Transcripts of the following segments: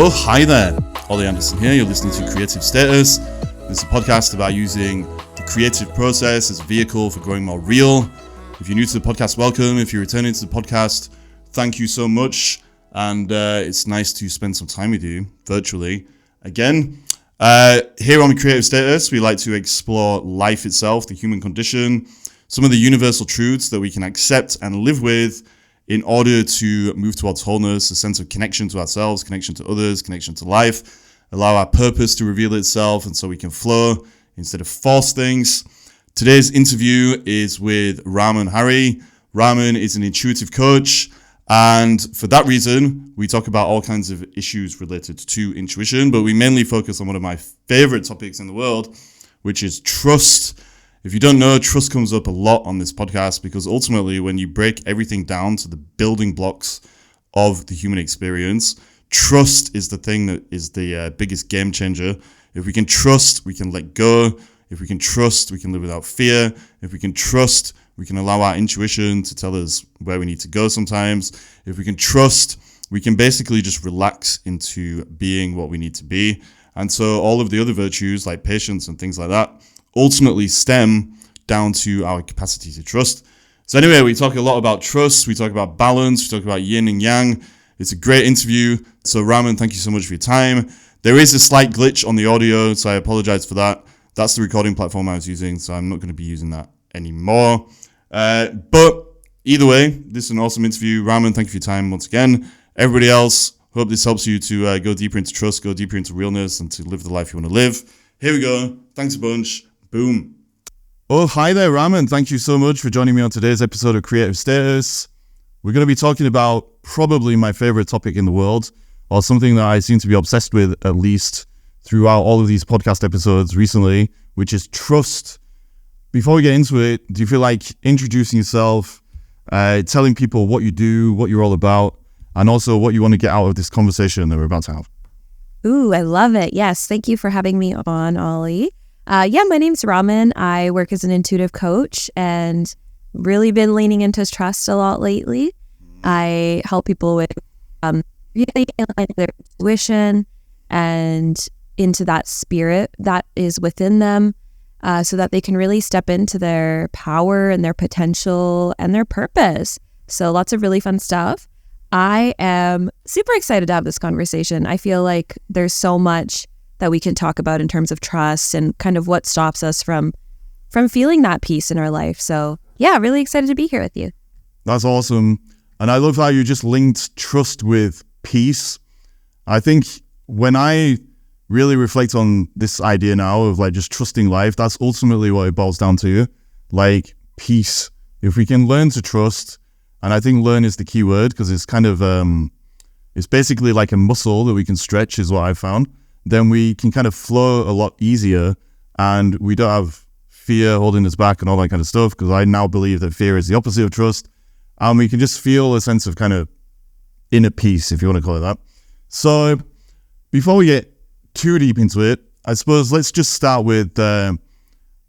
Oh, hi there. Ollie Anderson here. You're listening to Creative Status. This is a podcast about using the creative process as a vehicle for growing more real. If you're new to the podcast, welcome. If you're returning to the podcast, thank you so much. And it's nice to spend some time with you virtually again. Here on Creative Status, we like to explore life itself, the human condition, some of the universal truths that we can accept and live with in order to move towards wholeness, a sense of connection to ourselves, connection to others, connection to life, allow our purpose to reveal itself, and so we can flow instead of force things. Today's interview is with Raman Hari. Raman is an intuitive coach, and for that reason, we talk about all kinds of issues related to intuition, but we mainly focus on one of my favorite topics in the world, which is trust. If you don't know, trust comes up a lot on this podcast because ultimately when you break everything down to the building blocks of the human experience, trust is the thing that is the biggest game changer. If we can trust, we can let go. If we can trust, we can live without fear. If we can trust, we can allow our intuition to tell us where we need to go sometimes. If we can trust, we can basically just relax into being what we need to be. And so all of the other virtues like patience and things like that ultimately stem down to our capacity to trust. So anyway, we talk a lot about trust. We talk about balance. We talk about yin and yang. It's a great interview. So Raman, thank you so much for your time. There is a slight glitch on the audio, so I apologize for that. That's the recording platform I was using, so I'm not going to be using that anymore. But either way, this is an awesome interview. Raman, thank you for your time once again. Everybody else, hope this helps you to go deeper into trust, go deeper into realness, and to live the life you want to live. Here we go. Thanks a bunch. Boom. Oh, hi there, Raman. Thank you so much for joining me on today's episode of Creative Status. We're going to be talking about probably my favorite topic in the world, or something that I seem to be obsessed with, at least throughout all of these podcast episodes recently, which is trust. Before we get into it, do you feel like introducing yourself, telling people what you do, what you're all about, and also what you want to get out of this conversation that we're about to have? Ooh, I love it. Yes, thank you for having me on, Ollie. My name's Raman. I work as an intuitive coach and really been leaning into trust a lot lately. I help people with really aligning their intuition and into that spirit that is within them so that they can really step into their power and their potential and their purpose. So lots of really fun stuff. I am super excited to have this conversation. I feel like there's so much that we can talk about in terms of trust and kind of what stops us from feeling that peace in our life. So yeah, really excited to be here with you. That's awesome. And I love how you just linked trust with peace. I think when I really reflect on this idea now of like just trusting life, that's ultimately what it boils down to, like peace. If we can learn to trust, and I think learn is the key word because it's kind of, it's basically like a muscle that we can stretch is what I found. Then we can kind of flow a lot easier and we don't have fear holding us back and all that kind of stuff, because I now believe that fear is the opposite of trust. And we can just feel a sense of kind of inner peace, if you want to call it that. So before we get too deep into it, I suppose let's just start with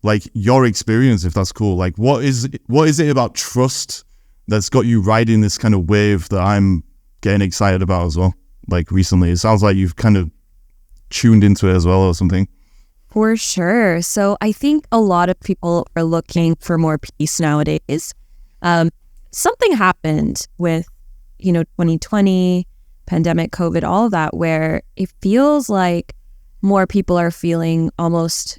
like your experience, if that's cool. Like what is it about trust that's got you riding this kind of wave that I'm getting excited about as well? Like recently, it sounds like you've kind of tuned into it as well or something. For sure. So I think a lot of people are looking for more peace nowadays. Something happened with, 2020, pandemic, COVID, all of that, where it feels like more people are feeling almost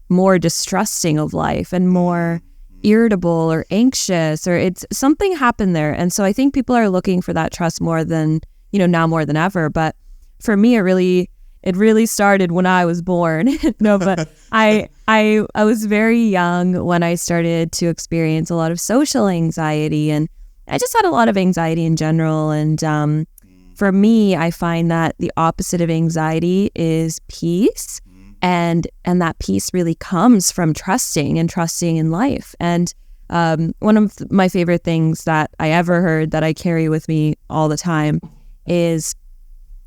more distrusting of life and more irritable or anxious, or it's something happened there. And so I think people are looking for that trust more than, now more than ever. But for me, it really started when I was born. No, but I was very young when I started to experience a lot of social anxiety, and I just had a lot of anxiety in general. And for me, I find that the opposite of anxiety is peace, and that peace really comes from trusting in life. And one of my favorite things that I ever heard that I carry with me all the time is,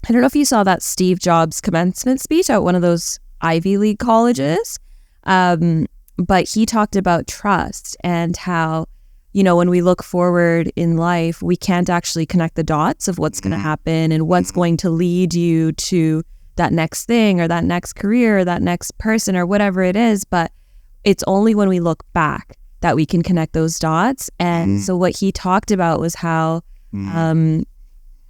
I don't know if you saw that Steve Jobs commencement speech at one of those Ivy League colleges, but he talked about trust and how when we look forward in life, we can't actually connect the dots of what's going to happen and what's going to lead you to that next thing or that next career or that next person or whatever it is. But it's only when we look back that we can connect those dots. And so what he talked about was how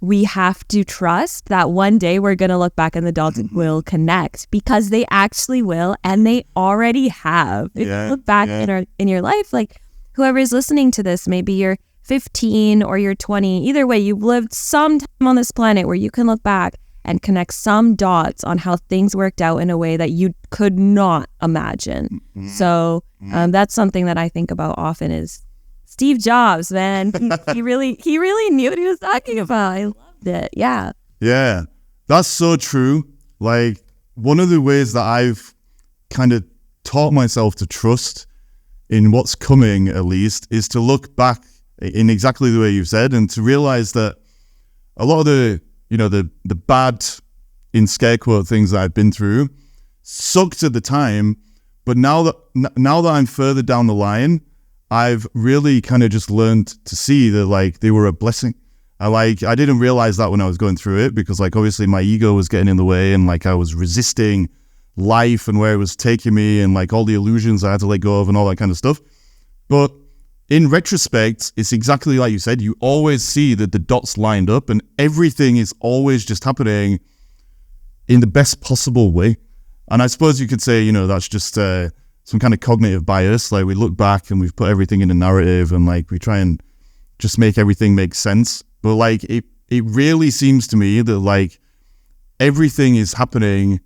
we have to trust that one day we're going to look back and the dots will connect, because they actually will, and they already have. If you look back in your life, like whoever is listening to this, maybe you're 15 or you're 20. Either way, you've lived some time on this planet where you can look back and connect some dots on how things worked out in a way that you could not imagine. So that's something that I think about often is Steve Jobs, man. He really knew what he was talking about. I loved it. Yeah. Yeah, that's so true. Like, one of the ways that I've kind of taught myself to trust in what's coming, at least, is to look back in exactly the way you've said, and to realize that a lot of the bad, in scare quote, things that I've been through sucked at the time, but now that I'm further down the line, I've really kind of just learned to see that, like, they were a blessing. I didn't realize that when I was going through it, because, like, obviously my ego was getting in the way, and, like, I was resisting life and where it was taking me, and, like, all the illusions I had to let go of and all that kind of stuff. But in retrospect, it's exactly like you said. You always see that the dots lined up, and everything is always just happening in the best possible way. And I suppose you could say, that's just some kind of cognitive bias. Like, we look back and we've put everything in a narrative, and, like, we try and just make everything make sense. But, like, it really seems to me that, like, everything is happening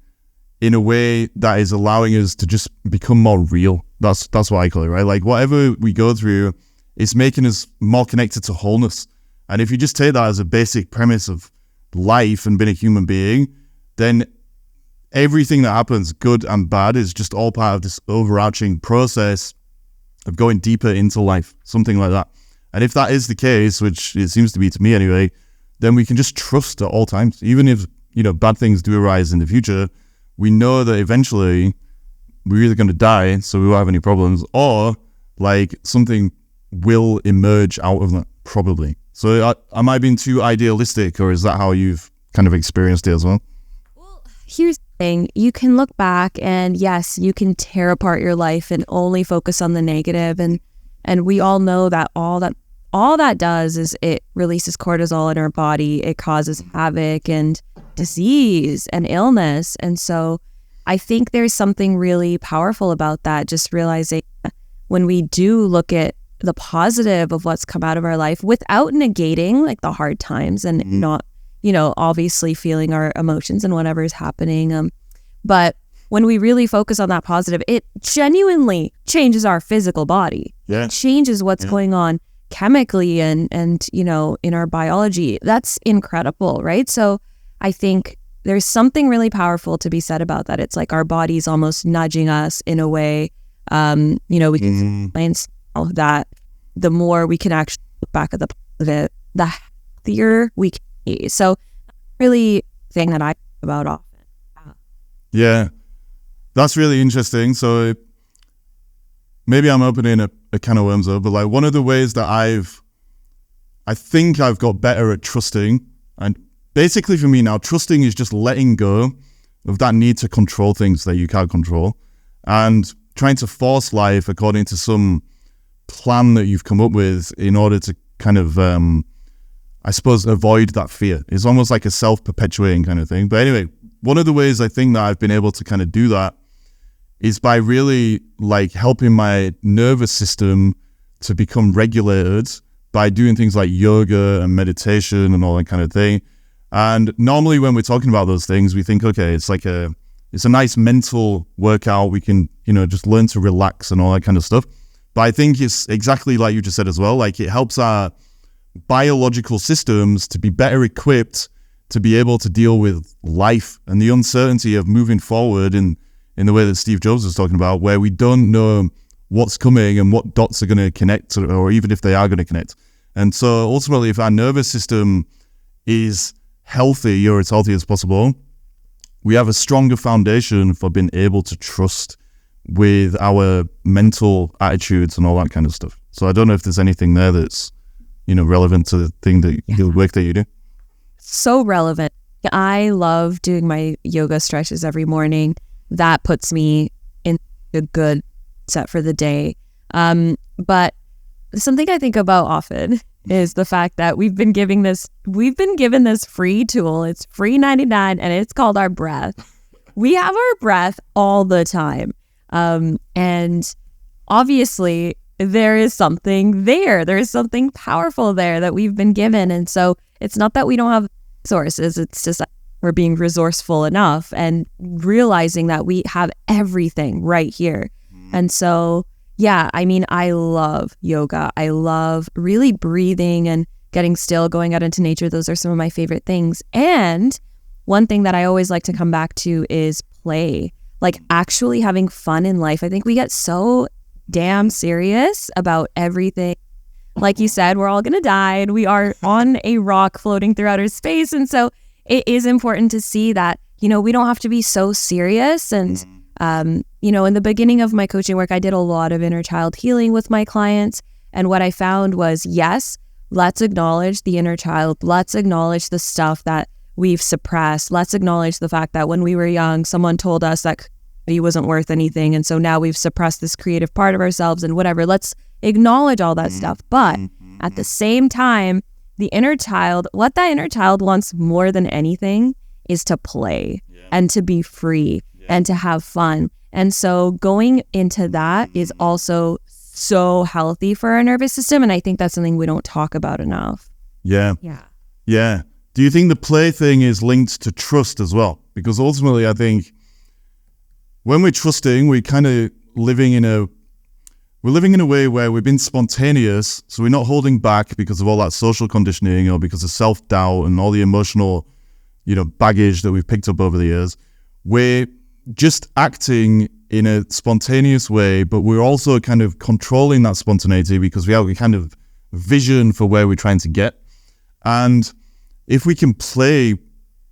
in a way that is allowing us to just become more real. That's what I call it, right? Like, whatever we go through, it's making us more connected to wholeness. And if you just take that as a basic premise of life and being a human being, then everything that happens, good and bad, is just all part of this overarching process of going deeper into life, something like that. And if that is the case, which it seems to be to me anyway, then we can just trust at all times. Even if, bad things do arise in the future, we know that eventually we're either going to die, so we won't have any problems, or, like, something will emerge out of that, probably. So am I being too idealistic, or is that how you've kind of experienced it as well? Well, here's the thing. You can look back and, yes, you can tear apart your life and only focus on the negative. And we all know that all that does is it releases cortisol in our body. It causes havoc and disease and illness. And so I think there's something really powerful about that, just realizing that when we do look at the positive of what's come out of our life without negating, like, the hard times and not, obviously feeling our emotions and whatever is happening. But when we really focus on that positive, it genuinely changes our physical body. Yeah. It changes what's going on chemically and in our biology. That's incredible, right? So I think there's something really powerful to be said about that. It's like our body's almost nudging us in a way. We can explain that the more we can actually look back at the positive, the happier we can be. So really thing that I think about often. Yeah, that's really interesting. So maybe I'm opening a can of worms up, but, like, one of the ways that I think I've got better at trusting, and basically for me now, trusting is just letting go of that need to control things that you can't control, and trying to force life according to some plan that you've come up with in order to kind of, I suppose, avoid that fear. It's almost like a self-perpetuating kind of thing. But anyway, one of the ways I think that I've been able to kind of do that is by really, like, helping my nervous system to become regulated by doing things like yoga and meditation and all that kind of thing. And normally when we're talking about those things, we think, okay, it's a nice mental workout. We can, just learn to relax and all that kind of stuff. But I think it's exactly like you just said as well. Like, it helps our biological systems to be better equipped to be able to deal with life and the uncertainty of moving forward in the way that Steve Jobs was talking about, where we don't know what's coming and what dots are going to connect, or even if they are going to connect. And so ultimately, if our nervous system is healthy, or as healthy as possible, we have a stronger foundation for being able to trust with our mental attitudes and all that kind of stuff. So I don't know if there's anything there that's, relevant to the thing that the work that you do. So relevant. I love doing my yoga stretches every morning. That puts me in a good set for the day. But something I think about often is the fact that we've been given this free tool. It's free 99 and it's called our breath. We have our breath all the time. And obviously there is something there. There is something powerful there that we've been given. And so it's not that we don't have resources. It's just that we're being resourceful enough and realizing that we have everything right here. And so, yeah, I mean, I love yoga. I love really breathing and getting still, going out into nature. Those are some of my favorite things. And one thing that I always like to come back to is play, like actually having fun in life. I think we get so damn serious about everything. Like you said, we're all going to die and we are on a rock floating through outer space. And so it is important to see that, we don't have to be so serious. And, in the beginning of my coaching work, I did a lot of inner child healing with my clients. And what I found was, yes, let's acknowledge the inner child. Let's acknowledge the stuff that we've suppressed. Let's acknowledge the fact that when we were young, someone told us that he wasn't worth anything. And so now we've suppressed this creative part of ourselves and whatever. Let's acknowledge all that stuff. But at the same time, the inner child, what that inner child wants more than anything is to play and to be free and to have fun. And so going into that is also so healthy for our nervous system. And I think that's something we don't talk about enough. Yeah. Do you think the play thing is linked to trust as well? Because ultimately, I think when we're trusting, we're kind of living in a way where we've been spontaneous. So we're not holding back because of all that social conditioning or because of self-doubt and all the emotional, baggage that we've picked up over the years. We're just acting in a spontaneous way, but we're also kind of controlling that spontaneity because we have a kind of vision for where we're trying to get. And if we can play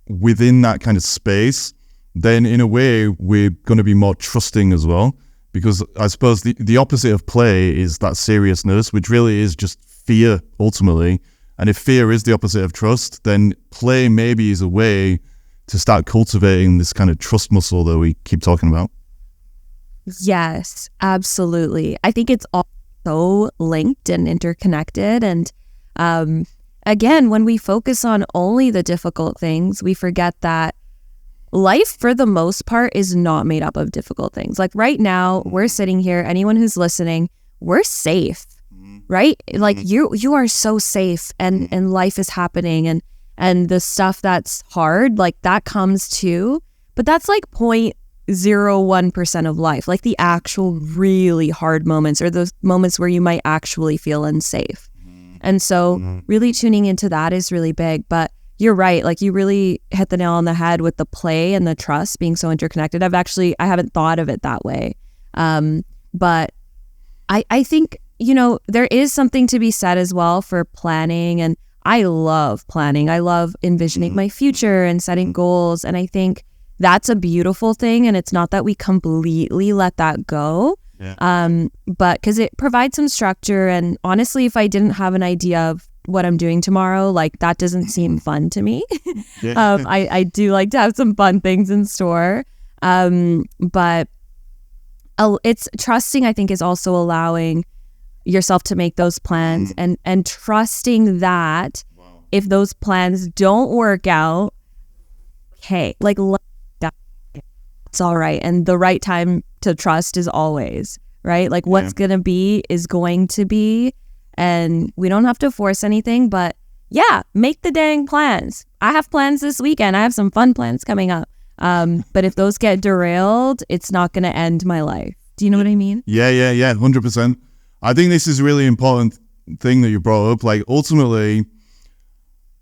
within that kind of space, then in a way, we're going to be more trusting as well. Because I suppose the opposite of play is that seriousness, which really is just fear, ultimately. And if fear is the opposite of trust, then play maybe is a way to start cultivating this kind of trust muscle that we keep talking about. Yes, absolutely. I think it's all so linked and interconnected. And again, when we focus on only the difficult things, we forget that life, for the most part, is not made up of difficult things. Like right now, we're sitting here, anyone who's listening, we're safe, right? Like you are so safe and life is happening and the stuff that's hard, like that comes too. But that's like 0.01% of life, like the actual really hard moments or those moments where you might actually feel unsafe. And so really tuning into that is really big. But you're right. Like you really hit the nail on the head with the play and the trust being so interconnected. I haven't thought of it that way. But I think, there is something to be said as well for planning. And I love planning. I love envisioning my future and setting goals. And I think that's a beautiful thing. And it's not that we completely let that go. But because it provides some structure. And honestly, if I didn't have an idea of what I'm doing tomorrow, like that doesn't seem fun to me. I do like to have some fun things in store. But it's trusting, I think, is also allowing yourself to make those plans and trusting that if those plans don't work out, hey, like it's all right. And the right time to trust is always, right? Like what's going to be is going to be. And we don't have to force anything, but yeah, make the dang plans. I have plans this weekend. I have some fun plans coming up. But if those get derailed, it's not going to end my life. Do you know what I mean? Yeah, 100%. I think this is a really important thing that you brought up. Like ultimately,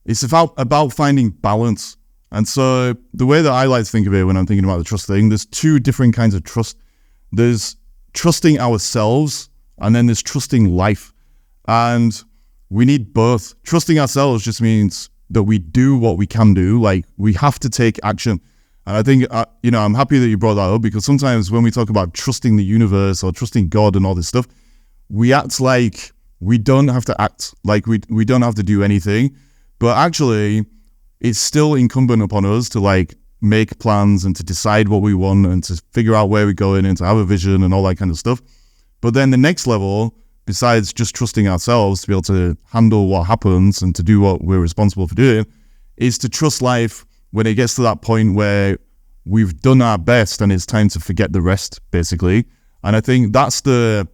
it's about finding balance. And so the way that I like to think of it when I'm thinking about the trust thing, there's two different kinds of trust. There's trusting ourselves and then there's trusting life. And we need both. Trusting ourselves just means that we do what we can do. Like we have to take action. And I think, I'm happy that you brought that up because sometimes when we talk about trusting the universe or trusting God and all this stuff, we act like we don't have to act, like we don't have to do anything. But actually, it's still incumbent upon us to like make plans and to decide what we want and to figure out where we're going and to have a vision and all that kind of stuff. But then the next level, besides just trusting ourselves to be able to handle what happens and to do what we're responsible for doing, is to trust life when it gets to that point where we've done our best and it's time to forget the rest, basically. And I think that's the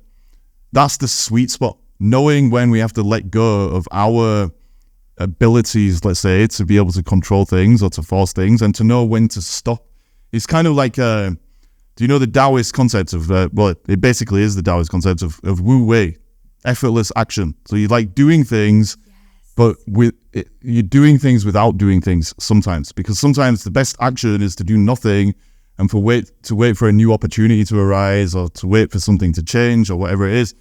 sweet spot, knowing when we have to let go of our abilities, let's say, to be able to control things or to force things, and to know when to stop. It's kind of like, do you know the Taoist concept of, well, it basically is the Taoist concept of Wu Wei, effortless action. So you like doing things, but you're doing things without doing things sometimes, because sometimes the best action is to do nothing and to wait for a new opportunity to arise, or to wait for something to change, or whatever it is.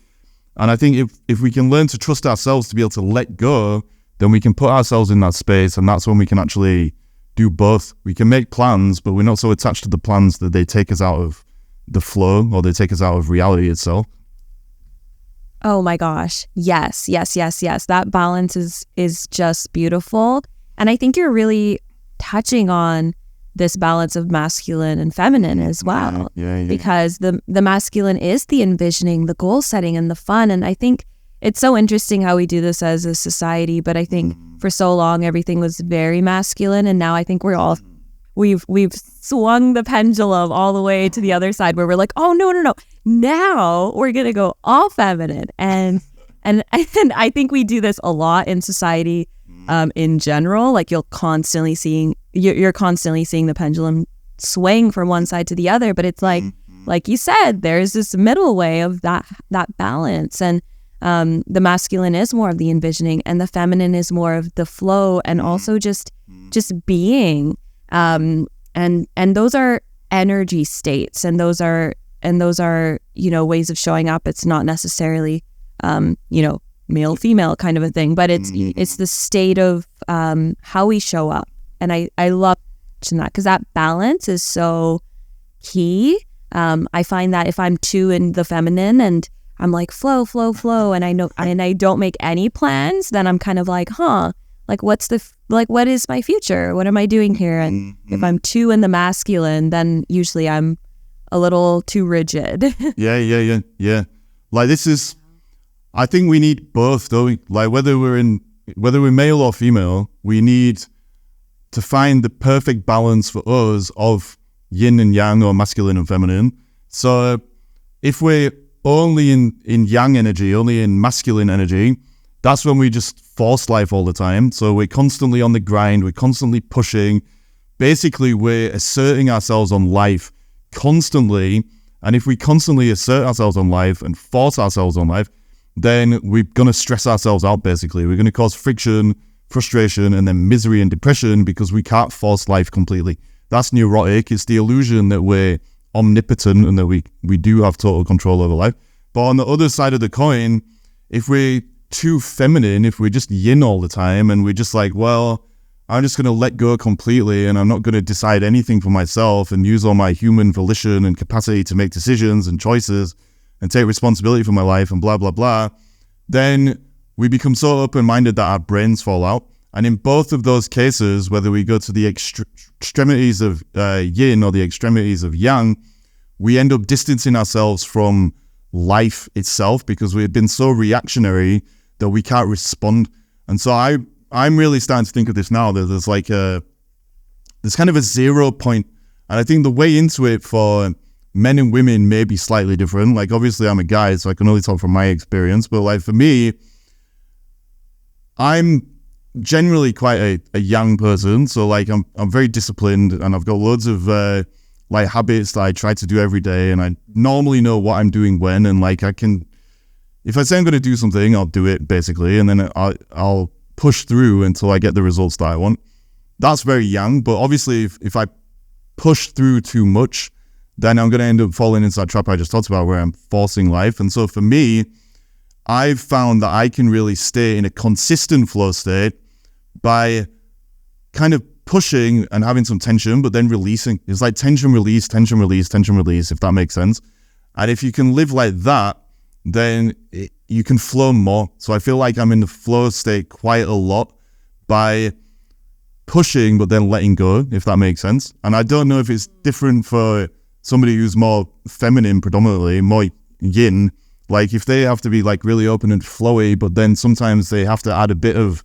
And I think if we can learn to trust ourselves to be able to let go, then we can put ourselves in that space, and that's when we can actually do both. We can make plans, but we're not so attached to the plans that they take us out of the flow, or they take us out of reality itself. Oh my gosh. Yes. That balance is just beautiful. And I think you're really touching on this balance of masculine and feminine as well. Yeah. Because the masculine is the envisioning, the goal setting, and the fun. And I think it's so interesting how we do this as a society, but I think for so long everything was very masculine, and now I think we've swung the pendulum all the way to the other side, where we're like, oh no, now we're gonna go all feminine, and I think we do this a lot in society in general. Like you're constantly seeing the pendulum swing from one side to the other, but it's like you said, there's this middle way of that balance, and the masculine is more of the envisioning, and the feminine is more of the flow, and also just being. And those are energy states, and those are ways of showing up. It's not necessarily male female kind of a thing, but it's the state of how we show up. And I love that, because that balance is so key. I find that if I'm too in the feminine and I'm like flow, and I don't make any plans, then I'm kind of like, like what is my future? What am I doing here? And if I'm too in the masculine, then usually I'm a little too rigid. Yeah. Like I think we need both, though. Like whether we're male or female, we need to find the perfect balance for us of yin and yang, or masculine and feminine. So if we're only in yang energy, only in masculine energy, that's when we just force life all the time. So we're constantly on the grind, we're constantly pushing. Basically, we're asserting ourselves on life constantly. And if we constantly assert ourselves on life and force ourselves on life, then we're going to stress ourselves out, basically. We're going to cause friction, frustration, and then misery and depression, because we can't force life completely. That's neurotic. It's the illusion that we're omnipotent and that we do have total control over life. But on the other side of the coin, if we're too feminine, if we're just yin all the time, and we're just like, well, I'm just going to let go completely, and I'm not going to decide anything for myself and use all my human volition and capacity to make decisions and choices and take responsibility for my life and blah, blah, blah, then we become so open-minded that our brains fall out. And in both of those cases, whether we go to the extremities of yin or the extremities of yang, we end up distancing ourselves from life itself, because we've been so reactionary that we can't respond. And so I'm really starting to think of this now, that there's like there's kind of a 0 point. And I think the way into it for men and women may be slightly different. Like obviously I'm a guy, so I can only talk from my experience. But like for me, I'm generally quite a young person, so like I'm very disciplined, and I've got loads of like habits that I try to do every day, and I normally know what I'm doing when, and like I can, if I say I'm going to do something, I'll do it basically, and then I'll push through until I get the results that I want. That's very young, but obviously if I push through too much, then I'm going to end up falling into that trap I just talked about, where I'm forcing life. And so for me, I've found that I can really stay in a consistent flow state by kind of pushing and having some tension, but then releasing. It's like tension, release, if that makes sense. And if you can live like that, then you can flow more. So I feel like I'm in the flow state quite a lot by pushing but then letting go, if that makes sense. And I don't know if it's different for somebody who's more feminine predominantly, more yin, like if they have to be like really open and flowy, but then sometimes they have to add a bit of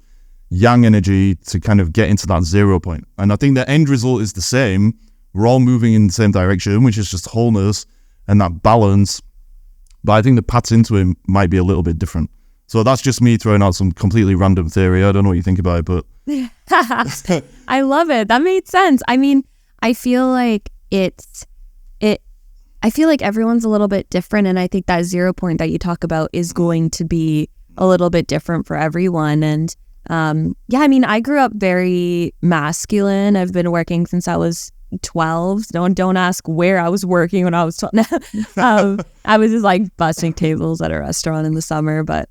yang energy to kind of get into that 0 point. And I think the end result is the same. We're all moving in the same direction, which is just wholeness and that balance. But I think the paths into it might be a little bit different. So that's just me throwing out some completely random theory. I don't know what you think about it, but I love it. That made sense. I mean, I feel like I feel like everyone's a little bit different, and I think that 0 point that you talk about is going to be a little bit different for everyone. And yeah, I mean, I grew up very masculine. I've been working since I was 12. Don't ask where I was working when I was 12. I was just like busting tables at a restaurant in the summer. But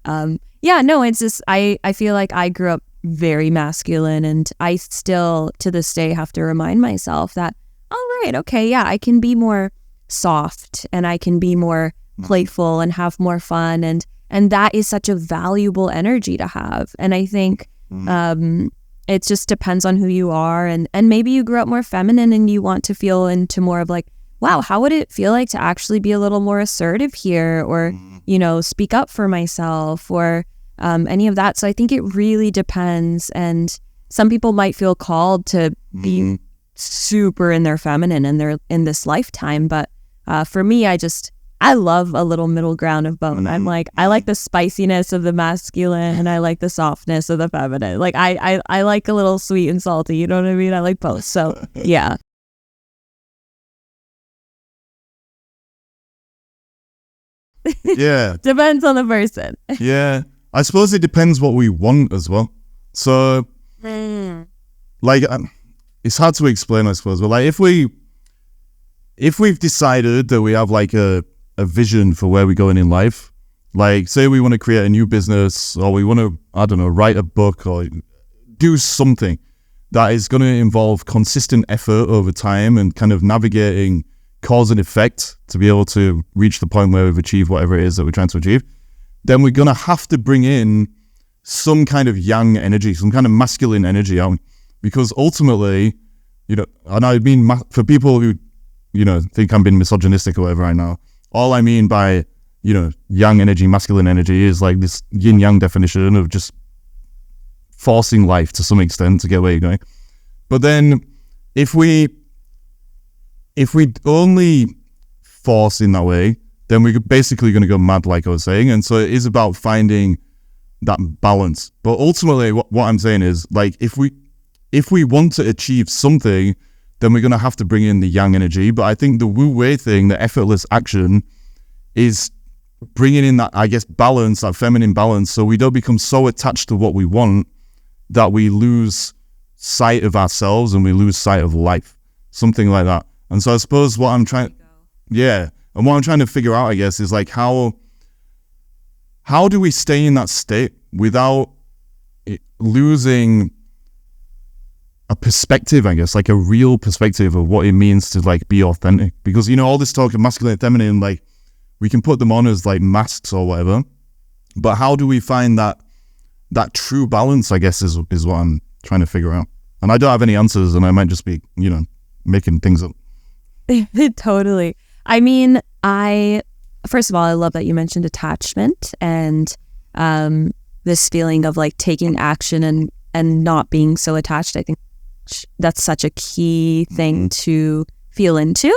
yeah, no, it's just I feel like I grew up very masculine, and I still to this day have to remind myself that, oh, right, okay, yeah, I can be more soft and I can be more playful and have more fun, and that is such a valuable energy to have. And I think it just depends on who you are, and maybe you grew up more feminine and you want to feel into more of like, wow, how would it feel like to actually be a little more assertive here, or you know, speak up for myself, or any of that. So I think it really depends, and some people might feel called to be super in their feminine and in this lifetime, but for me, I love a little middle ground of both. I'm like, I like the spiciness of the masculine and I like the softness of the feminine. Like I like a little sweet and salty, you know what I mean? I like both. So yeah. yeah. Depends on the person. Yeah. I suppose it depends what we want as well. So like it's hard to explain, I suppose, but like if we've decided that we have like a vision for where we're going in life, like say we want to create a new business, or we want to, I don't know, write a book or do something that is going to involve consistent effort over time and kind of navigating cause and effect to be able to reach the point where we've achieved whatever it is that we're trying to achieve, then we're going to have to bring in some kind of yang energy, some kind of masculine energy out. Because ultimately, you know, and I mean, for people who, you know, think I'm being misogynistic or whatever right now, all I mean by, you know, yang energy, masculine energy is like this yin yang definition of just forcing life to some extent to get where you're going. But then if we only force in that way, then we're basically going to go mad, like I was saying. And so it is about finding that balance. But ultimately, what I'm saying is, like, if we want to achieve something, then we're going to have to bring in the yang energy. But I think the Wu Wei thing, the effortless action, is bringing in that, I guess, balance, that feminine balance, so we don't become so attached to what we want that we lose sight of ourselves and we lose sight of life, something like that. And so I suppose what I'm trying, and what I'm trying to figure out, I guess, is like how do we stay in that state without losing a perspective, I guess, like a real perspective of what it means to like be authentic? Because, you know, all this talk of masculine and feminine, like we can put them on as like masks or whatever, but how do we find that true balance, I guess, is what I'm trying to figure out. And I don't have any answers, and I might just be, you know, making things up. Totally. I mean, first of all, I love that you mentioned attachment and this feeling of like taking action and not being so attached. I think that's such a key thing to feel into.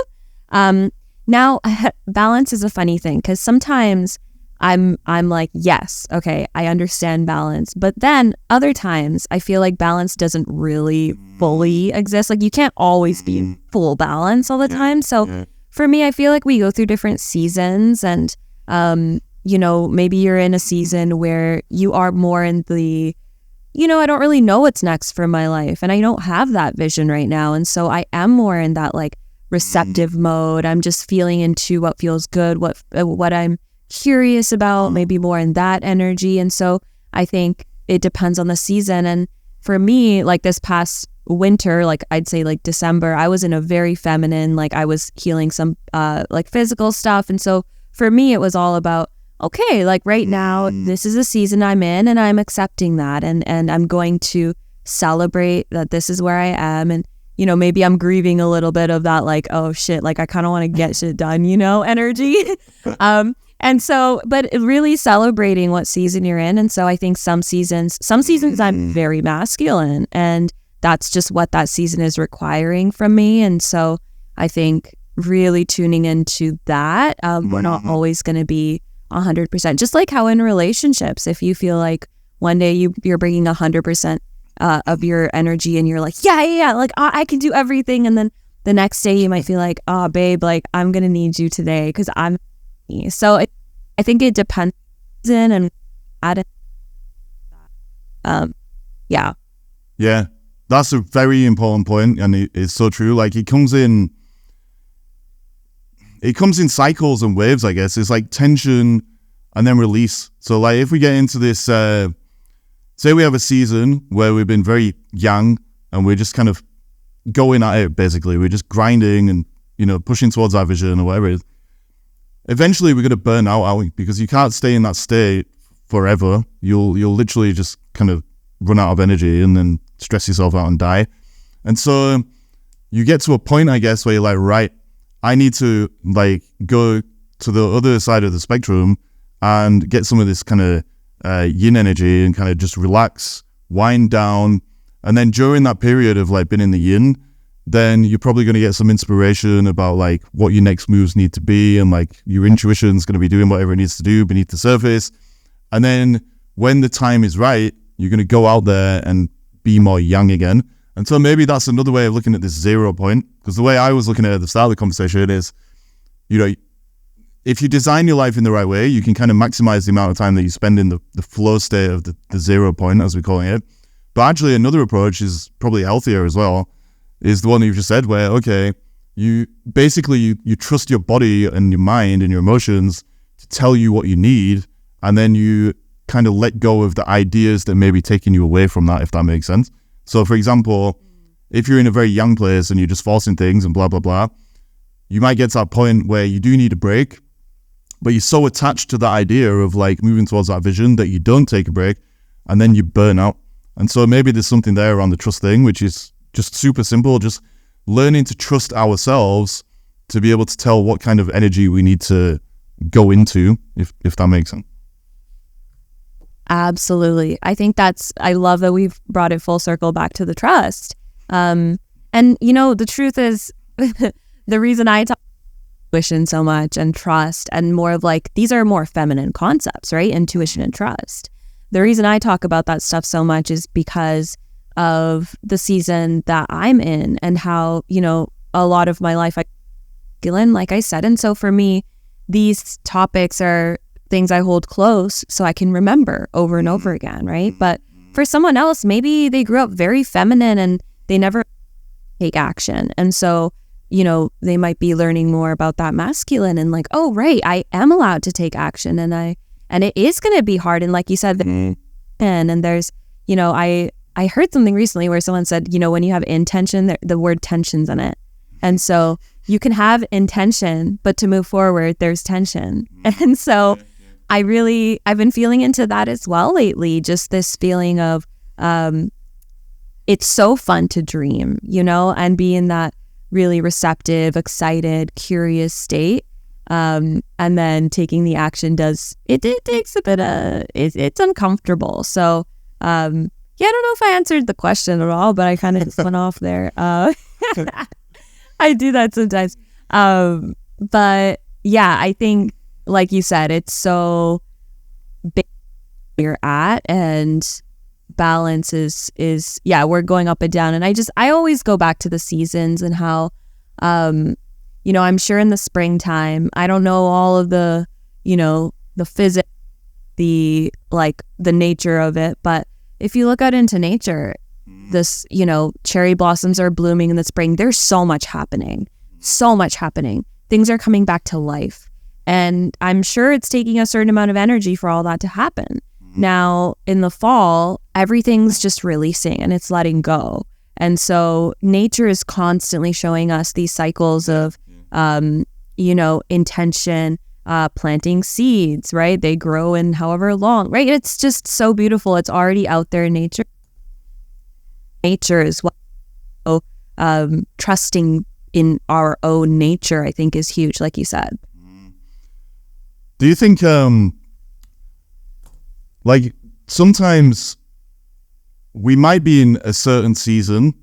Now, balance is a funny thing, because sometimes I'm like, yes, okay, I understand balance. But then other times I feel like balance doesn't really fully exist. Like you can't always be in full balance all the time. So for me, I feel like we go through different seasons, and, you know, maybe you're in a season where you are more in the, you know, I don't really know what's next for my life, and I don't have that vision right now. And so I am more in that like receptive mode. I'm just feeling into what feels good, what I'm curious about, maybe more in that energy. And so I think it depends on the season. And for me, like this past winter, like I'd say like December, I was in a very feminine, like I was healing some like physical stuff. And so for me, it was all about, okay, like right now, this is a season I'm in and I'm accepting that. And I'm going to celebrate that this is where I am. And, you know, maybe I'm grieving a little bit of that, like, oh shit, like I kind of want to get shit done, you know, energy. And so, but really celebrating what season you're in. And so I think some seasons I'm very masculine, and that's just what that season is requiring from me. And so I think really tuning into that, we're not always going to be 100%. Just like how in relationships, if you feel like one day you're bringing 100% of your energy and you're like, yeah, like I can do everything. And then the next day you might feel like, oh, babe, like I'm going to need you today because I'm me. So I think it depends and add yeah. Yeah, that's a very important point, and it's so true. Like it comes in cycles and waves, I guess. It's like tension and then release. So like if we get into this, say we have a season where we've been very young and we're just kind of going at it, basically. We're just grinding and, you know, pushing towards our vision or whatever it is. Eventually we're going to burn out, aren't we? Because you can't stay in that state forever. You'll literally just kind of run out of energy and then stress yourself out and die. And so you get to a point, I guess, where you're like, right, I need to like go to the other side of the spectrum and get some of this kind of yin energy and kind of just relax, wind down. And then during that period of like being in the yin, then you're probably going to get some inspiration about like what your next moves need to be, and like your intuition's going to be doing whatever it needs to do beneath the surface. And then when the time is right, you're going to go out there and be more yang again. And so maybe that's another way of looking at this 0 point, because the way I was looking at it at the start of the conversation is, you know, if you design your life in the right way, you can kind of maximize the amount of time that you spend in the flow state of the 0 point, as we're calling it. But actually another approach is probably healthier as well, is the one that you've just said, where, okay, you trust your body and your mind and your emotions to tell you what you need, and then you kind of let go of the ideas that may be taking you away from that, if that makes sense. So for example, if you're in a very young place and you're just forcing things and blah, blah, blah, you might get to that point where you do need a break, but you're so attached to the idea of like moving towards that vision that you don't take a break, and then you burn out. And so maybe there's something there around the trust thing, which is just super simple, just learning to trust ourselves to be able to tell what kind of energy we need to go into, if that makes sense. Absolutely. I think I love that we've brought it full circle back to the trust. And, you know, the truth is the reason I talk intuition so much and trust, and more of like, these are more feminine concepts, right? Intuition and trust. The reason I talk about that stuff so much is because of the season that I'm in and how, you know, a lot of my life I feeling, like I said. And so for me, these topics are things I hold close so I can remember over and over again, right? But for someone else, maybe they grew up very feminine and they never take action. And so, you know, they might be learning more about that masculine and like, oh, right, I am allowed to take action, and it is going to be hard. And like you said, and there's, you know, I heard something recently where someone said, you know, when you have intention, the word tension's in it. And so you can have intention, but to move forward, there's tension. And so I've been feeling into that as well lately, just this feeling of, it's so fun to dream, you know, and be in that really receptive, excited, curious state. And then taking the action it takes a bit of, it's uncomfortable. So, yeah, I don't know if I answered the question at all, but I kind of just went off there. I do that sometimes. But yeah, I think, like you said, it's so big where you're at, and balance is yeah, we're going up and down. And I always go back to the seasons and how, you know, I'm sure in the springtime, I don't know all of the, you know, the physics, the nature of it, but if you look out into nature, this, you know, cherry blossoms are blooming in the spring. There's so much happening. Things are coming back to life. And I'm sure it's taking a certain amount of energy for all that to happen. Now, in the fall, everything's just releasing and it's letting go. And so nature is constantly showing us these cycles of, you know, intention, planting seeds, right? They grow in however long, right? It's just so beautiful. It's already out there in nature. Nature as well. Trusting in our own nature, I think, is huge, like you said. Do you think, like, sometimes we might be in a certain season,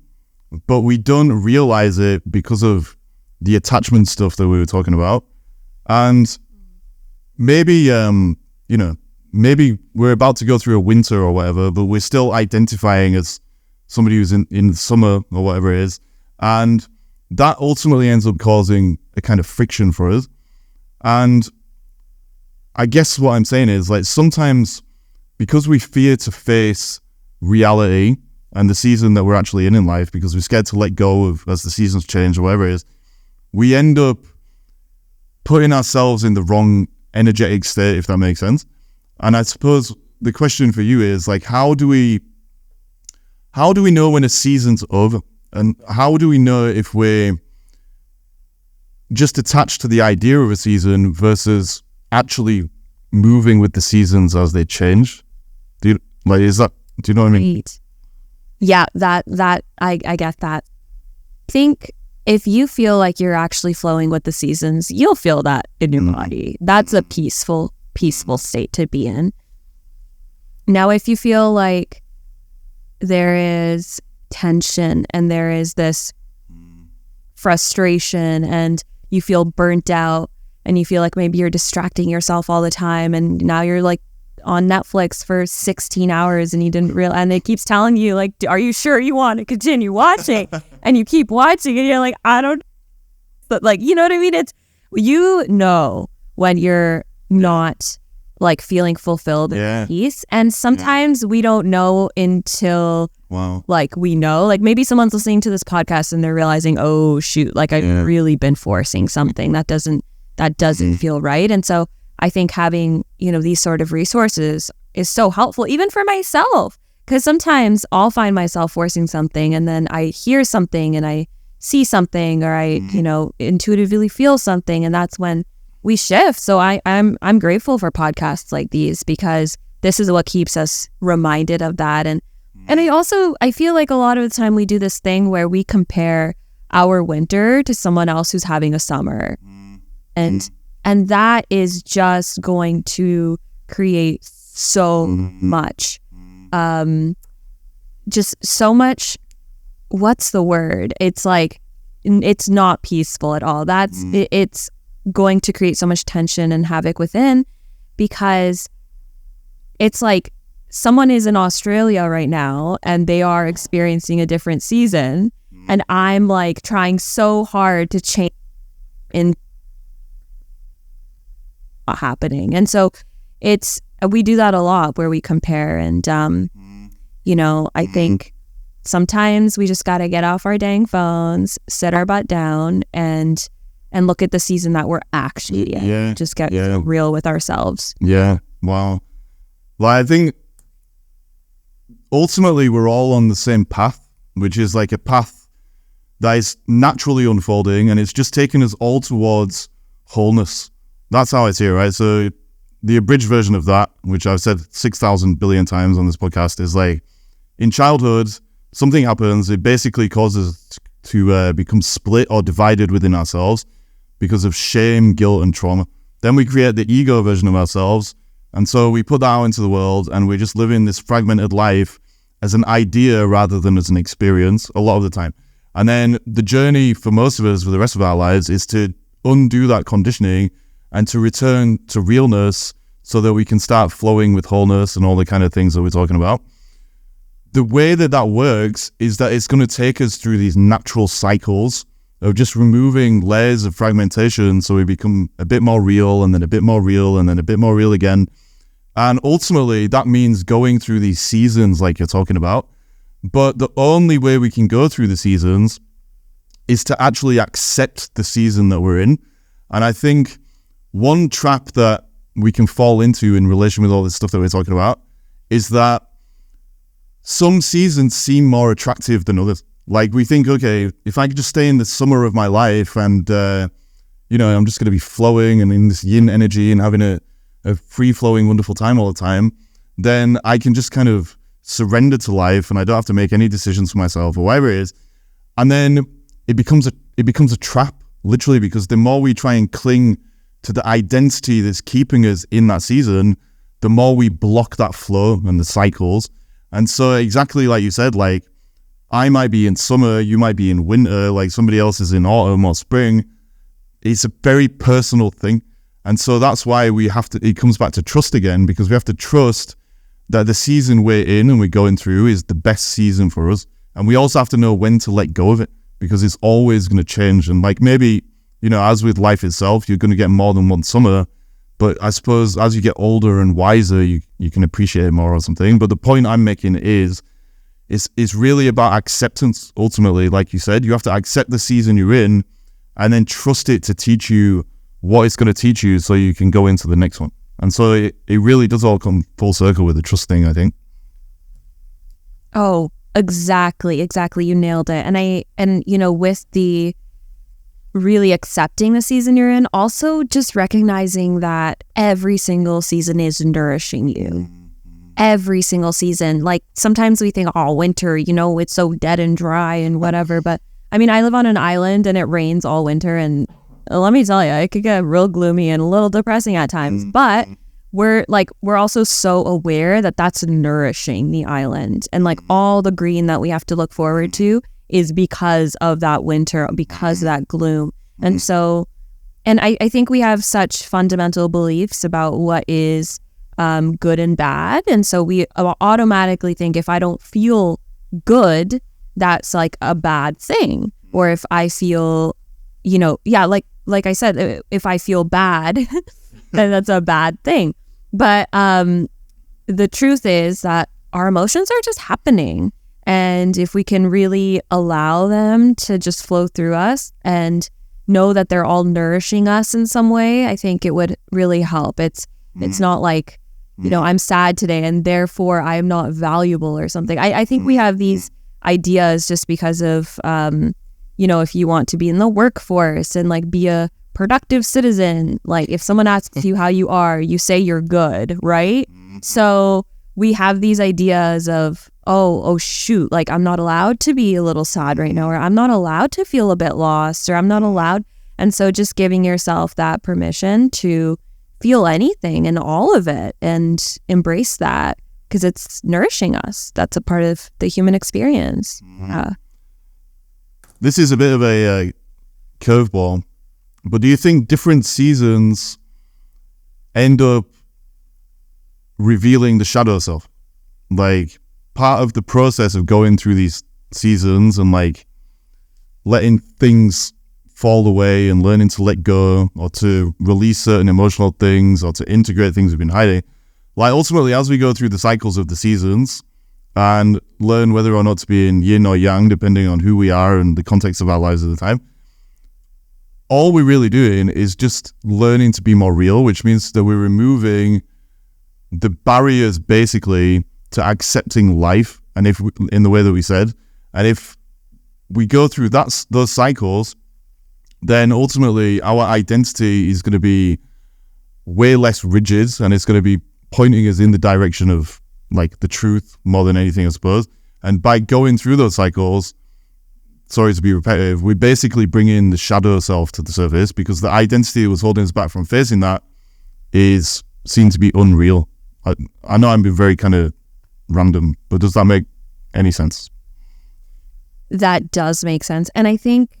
but we don't realize it because of the attachment stuff that we were talking about? And maybe, maybe we're about to go through a winter or whatever, but we're still identifying as somebody who's in summer or whatever it is. And that ultimately ends up causing a kind of friction for us. And I guess what I'm saying is, like, sometimes because we fear to face reality and the season that we're actually in life, because we're scared to let go of as the seasons change or whatever it is, we end up putting ourselves in the wrong energetic state, if that makes sense. And I suppose the question for you is, like, how do we know when a season's over? And how do we know if we're just attached to the idea of a season versus actually moving with the seasons as they change? Do you know what I mean? Right. Yeah, that I get that. I think if you feel like you're actually flowing with the seasons, you'll feel that in your body. That's a peaceful state to be in. Now, if you feel like there is tension and there is this frustration and you feel burnt out and you feel like maybe you're distracting yourself all the time and now you're like on Netflix for 16 hours and you didn't realize, and it keeps telling you, like, are you sure you want to continue watching? And you keep watching and you're like, I don't, but, like, you know what I mean? It's, you know, when you're not like feeling fulfilled in peace. And sometimes we don't know until like we know, like maybe someone's listening to this podcast and they're realizing, oh shoot, like I've really been forcing something that doesn't feel right. And so I think having, these sort of resources is so helpful, even for myself, because sometimes I'll find myself forcing something and then I hear something and I see something or I, intuitively feel something, and that's when we shift. So I'm grateful for podcasts like these, because this is what keeps us reminded of that. And I feel like a lot of the time we do this thing where we compare our winter to someone else who's having a summer. And that is just going to create so much, just so much, what's the word? It's like, it's not peaceful at all. It's going to create so much tension and havoc within, because it's like someone is in Australia right now and they are experiencing a different season, and I'm like trying so hard to change in not happening. And so we do that a lot where we compare, and I think sometimes we just got to get off our dang phones, sit our butt down and look at the season that we're actually in. Just get real with ourselves. Yeah. Wow. Well, I think ultimately we're all on the same path, which is like a path that is naturally unfolding, and it's just taking us all towards wholeness. That's how I see it, right? So the abridged version of that, which I've said 6,000 billion times on this podcast, is like, in childhood, something happens. It basically causes us to become split or divided within ourselves because of shame, guilt, and trauma. Then we create the ego version of ourselves. And so we put that out into the world, and we're just living this fragmented life as an idea rather than as an experience a lot of the time. And then the journey for most of us for the rest of our lives is to undo that conditioning and to return to realness so that we can start flowing with wholeness and all the kind of things that we're talking about. The way that works is that it's going to take us through these natural cycles of just removing layers of fragmentation so we become a bit more real, and then a bit more real, and then a bit more real again. And ultimately, that means going through these seasons like you're talking about. But the only way we can go through the seasons is to actually accept the season that we're in. And I think one trap that we can fall into in relation with all this stuff that we're talking about is that some seasons seem more attractive than others. Like, we think, okay, if I could just stay in the summer of my life and, I'm just going to be flowing and in this yin energy and having a free-flowing, wonderful time all the time, then I can just kind of surrender to life and I don't have to make any decisions for myself or whatever it is. And then it becomes a trap, literally, because the more we try and cling to the identity that's keeping us in that season, the more we block that flow and the cycles. And so exactly like you said, like I might be in summer, you might be in winter, like somebody else is in autumn or spring. It's a very personal thing. And so that's why it comes back to trust again, because we have to trust that the season we're in and we're going through is the best season for us. And we also have to know when to let go of it, because it's always going to change. And like maybe, as with life itself, you're going to get more than one summer. But I suppose as you get older and wiser, you can appreciate it more or something. But the point I'm making is, it's really about acceptance, ultimately. Like you said, you have to accept the season you're in and then trust it to teach you what it's going to teach you so you can go into the next one. And so it really does all come full circle with the trust thing, I think. Oh, exactly. You nailed it. And with the really accepting the season you're in, also just recognizing that every single season is nourishing you. Every single season. Like sometimes we think, oh, winter, it's so dead and dry and whatever. But I mean, I live on an island and it rains all winter, and let me tell you, it could get real gloomy and a little depressing at times. But we're also so aware that that's nourishing the island, and like all the green that we have to look forward to is because of that winter, because of that gloom. And so, and I think we have such fundamental beliefs about what is good and bad. And so we automatically think if I don't feel good, that's like a bad thing. Or if I feel, like I said, if I feel bad, then that's a bad thing. But the truth is that our emotions are just happening. And if we can really allow them to just flow through us and know that they're all nourishing us in some way, I think it would really help. It's not like, I'm sad today and therefore I'm not valuable or something. I think we have these ideas just because of, if you want to be in the workforce and like be a productive citizen, like if someone asks you how you are, you say you're good, right? So we have these ideas of, oh shoot, like I'm not allowed to be a little sad right now, or I'm not allowed to feel a bit lost, or I'm not allowed. And so just giving yourself that permission to feel anything and all of it and embrace that, because it's nourishing us. That's a part of the human experience. This is a bit of a curveball, but do you think different seasons end up revealing the shadow self? Like part of the process of going through these seasons and like letting things fall away and learning to let go, or to release certain emotional things, or to integrate things we've been hiding. Like ultimately, as we go through the cycles of the seasons and learn whether or not to be in yin or yang, depending on who we are and the context of our lives at the time, all we're really doing is just learning to be more real, which means that we're removing the barriers basically to accepting life, and in the way that we said. And if we go through those cycles, then ultimately our identity is going to be way less rigid, and it's going to be pointing us in the direction of like the truth more than anything, I suppose. And by going through those cycles, sorry to be repetitive, we basically bring in the shadow self to the surface, because the identity that was holding us back from facing that is seen to be unreal. I know I'm being very kind of random, but does that make any sense? That does make sense. And I think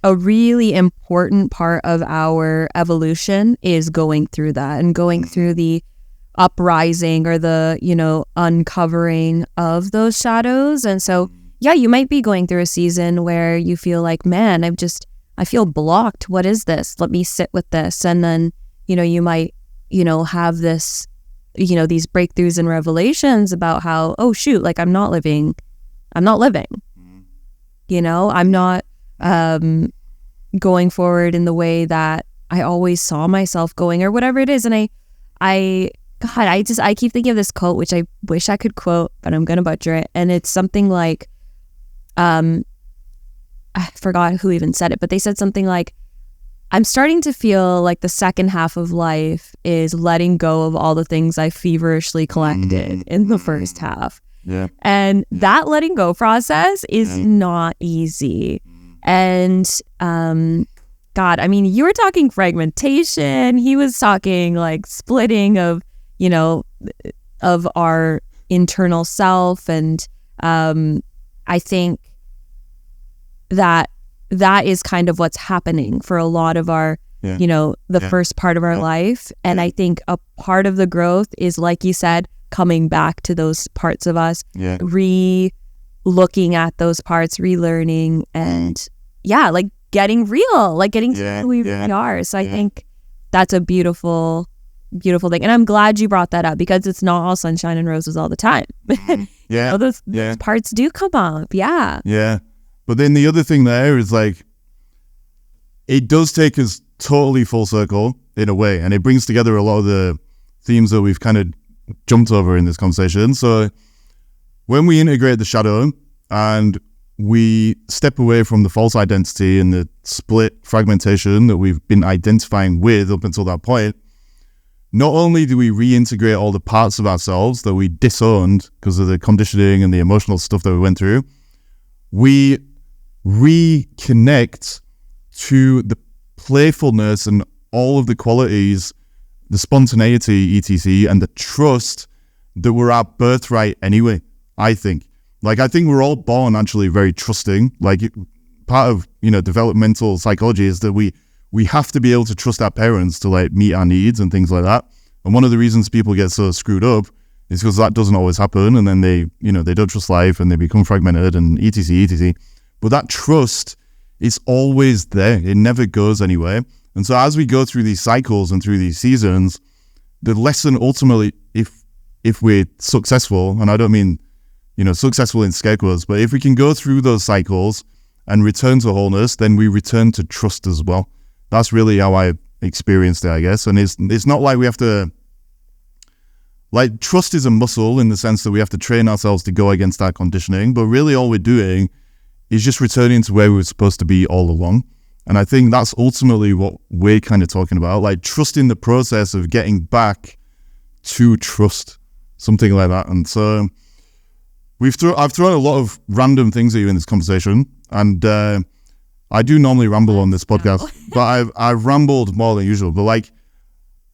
a really important part of our evolution is going through that and going through the uprising or the, uncovering of those shadows. And so, yeah, you might be going through a season where you feel like, man, I feel blocked. What is this? Let me sit with this. And then, you might, have this, these breakthroughs and revelations about how, oh shoot, like I'm not living. I'm not going forward in the way that I always saw myself going, or whatever it is. And I keep thinking of this quote, which I wish I could quote, but I'm going to butcher it. And it's something like, I forgot who even said it, but they said something like, I'm starting to feel like the second half of life is letting go of all the things I feverishly collected in the first half. Yeah. And that letting go process is not easy. And God, I mean, you were talking fragmentation. He was talking like splitting of, you know, of our internal self. And I think that is kind of what's happening for a lot of our, you know, the first part of our life. And I think a part of the growth is, like you said, coming back to those parts of us, re-looking at those parts, relearning, and like getting real, like getting to who we really are. So I think that's a beautiful thing. And I'm glad you brought that up, because it's not all sunshine and roses all the time. You know, those parts do come up. Yeah. But then the other thing there is like, it does take us totally full circle in a way, and it brings together a lot of the themes that we've kind of jumped over in this conversation. So when we integrate the shadow and we step away from the false identity and the split fragmentation that we've been identifying with up until that point, not only do we reintegrate all the parts of ourselves that we disowned because of the conditioning and the emotional stuff that we went through, we reconnect to the playfulness and all of the qualities, the spontaneity, etc., and the trust that were our birthright anyway, I think. Like, I think we're all born actually very trusting. Like, part of, you know, developmental psychology is that we have to be able to trust our parents to, like, meet our needs and things like that. And one of the reasons people get so screwed up is because that doesn't always happen, and then they, you know, they don't trust life and they become fragmented and etc. But that trust is always there. It never goes anywhere. And so as we go through these cycles and through these seasons, the lesson ultimately, if we're successful, and I don't mean, you know, successful in scare quotes, but if we can go through those cycles and return to wholeness, then we return to trust as well. That's really how I experienced it, I guess. And it's not like we have to, like, trust is a muscle in the sense that we have to train ourselves to go against our conditioning, but really all we're doing is just returning to where we were supposed to be all along. And I think that's ultimately what we're kind of talking about, like trusting the process of getting back to trust, something like that. And so I've thrown a lot of random things at you in this conversation, and I do normally ramble on this podcast, but I've rambled more than usual. But like,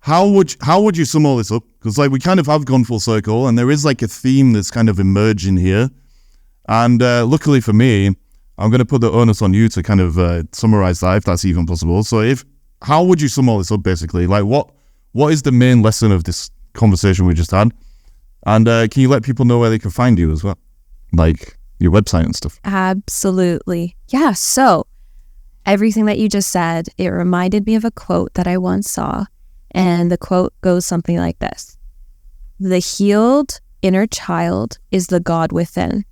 how would you sum all this up? Because like, we kind of have gone full circle, and there is like a theme that's kind of emerging here. And luckily for me, I'm going to put the onus on you to kind of summarize that, if that's even possible. So how would you sum all this up, basically? Like, what is the main lesson of this conversation we just had? And can you let people know where they can find you as well? Like your website and stuff. Absolutely. Yeah. So everything that you just said, it reminded me of a quote that I once saw. And the quote goes something like this: "The healed inner child is the God within."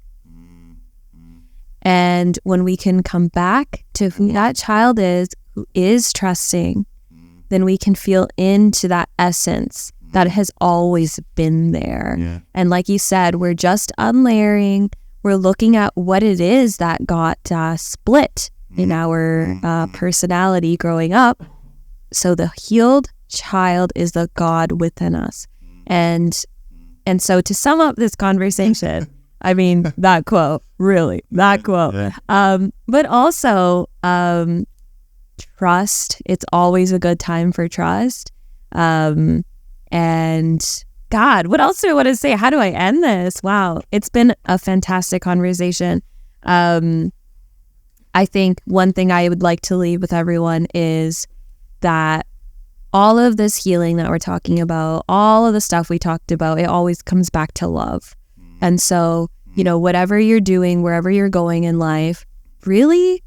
And when we can come back to who that child is, who is trusting, then we can feel into that essence that has always been there. Yeah. And like you said, we're just unlayering. We're looking at what it is that got split in our personality growing up. So the healed child is the God within us. And so to sum up this conversation, I mean, that quote, really, that quote. Yeah. But also, trust. It's always a good time for trust. And God, what else do I want to say? How do I end this? Wow. It's been a fantastic conversation. I think one thing I would like to leave with everyone is that all of this healing that we're talking about, all of the stuff we talked about, it always comes back to love. And so, you know, whatever you're doing, wherever you're going in life, really,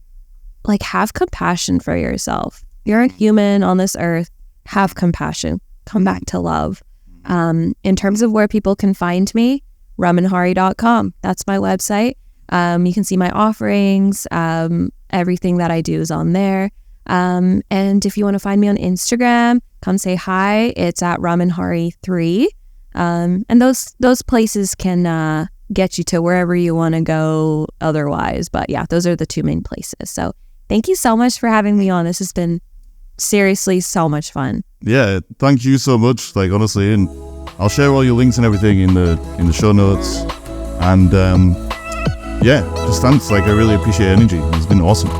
like, have compassion for yourself. You're a human on this earth. Have compassion. Come back to love. In terms of where people can find me, ramanhari.com. That's my website. You can see my offerings. Everything that I do is on there. And if you want to find me on Instagram, come say hi. It's at Raman Hari 3. And those places can get you to wherever you want to go otherwise. But yeah, those are the two main places. So thank you so much for having me on. This has been seriously so much fun. Yeah, thank you so much, like, honestly, and I'll share all your links and everything in the show notes. And yeah, just thanks. Like, I really appreciate your energy. It's been awesome.